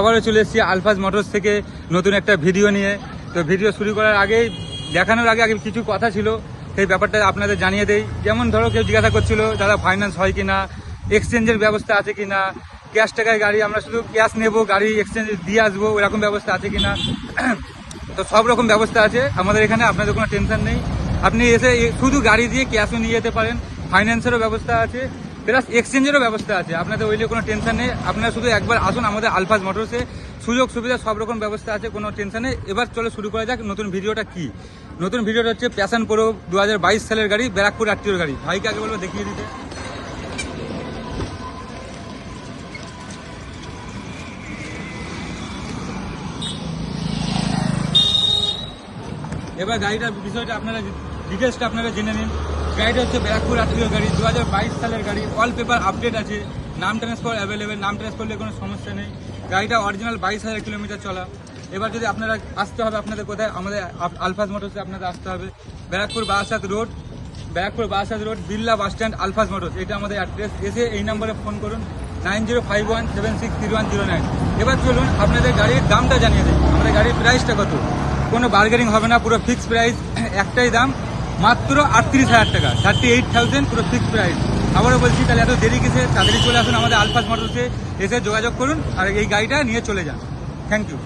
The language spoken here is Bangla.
আবারও চলে এসেছি আলফাজ মোটরস থেকে নতুন একটা ভিডিও নিয়ে। তো ভিডিও শুরু করার আগেই দেখানোর আগে কিছু কথা ছিল, সেই ব্যাপারটা আপনাদের জানিয়ে দেই। যেমন ধরো কেউ জিজ্ঞাসা করছিল দাদা ফাইন্যান্স হয় কিনা, এক্সচেঞ্জের ব্যবস্থা আছে কিনা, ক্যাশ টাকায় গাড়ি আমরা শুধু ক্যাশ নেব, গাড়ি এক্সচেঞ্জ দিয়ে আসবো, এরকম ব্যবস্থা আছে কিনা। তো সব রকম ব্যবস্থা আছে আমাদের এখানে, আপনাদের কোনো টেনশন নেই। আপনি এসে শুধু গাড়ি দিয়ে ক্যাশও নিয়ে যেতে পারেন, ফাইন্যান্সেরও ব্যবস্থা আছে, প্লাস এক্সচেঞ্জেরও ব্যবস্থা আছে। আপনাদের ওইলে কোনো টেনশন নেই, আপনারা শুধু একবার আসুন আমাদের আলফাজ মোটরসে। সুযোগ সুবিধা সব রকম ব্যবস্থা আছে, কোনো টেনশন নেই। এবার চলো শুরু করা যাক নতুন ভিডিওটা। কি নতুন ভিডিওটা হচ্ছে প্যাশন প্রো 2022 সালের গাড়ি, ব্যারাকপুর আরটিওর গাড়ি। ভাইকে আগে বলবো দেখিয়ে দিতে। এবার গাড়িটার বিষয়টা আপনারা ডিটেলসটা আপনারা জেনে নিন। গাড়িটা হচ্ছে ব্যারাকপুর আরটিওর গাড়ি, 2022 সালের গাড়ি। অল পেপার আপডেট আছে, নাম ট্রান্সফার অ্যাভেলেবেল, নাম ট্রান্সফার করলে কোনো সমস্যা নেই। গাড়িটা অরিজিনাল 22,000 কিলোমিটার চলা। এবার যদি আপনারা আসতে হবে আপনাদের কোথায়, আমাদের আলফাজ মোটরসে আপনাদের আসতে হবে। ব্যারাকপুর বারাসাত রোড, বিল্লা বাস স্ট্যান্ড, আলফাজ মোটরস, এটা আমাদের অ্যাড্রেস। এসে এই নম্বরে ফোন করুন 9051763109। এবার চলুন আপনাদের গাড়ির দামটা জানিয়ে দিই। আমাদের গাড়ির প্রাইসটা কত, কোনো বার্গেনিং হবে না, পুরো ফিক্সড প্রাইস। একটাই দাম, মাত্র 38,000 টাকা, 38,000 পুরো ফিক্সড প্রাইস। আবারও বলছি, তাহলে এত দেরি কিসে, তাড়াতাড়ি চলে আসুন আমাদের আলফাজ মোটরসে, এসে যোগাযোগ করুন আর এই গাড়িটা নিয়ে চলে যান। Thank you.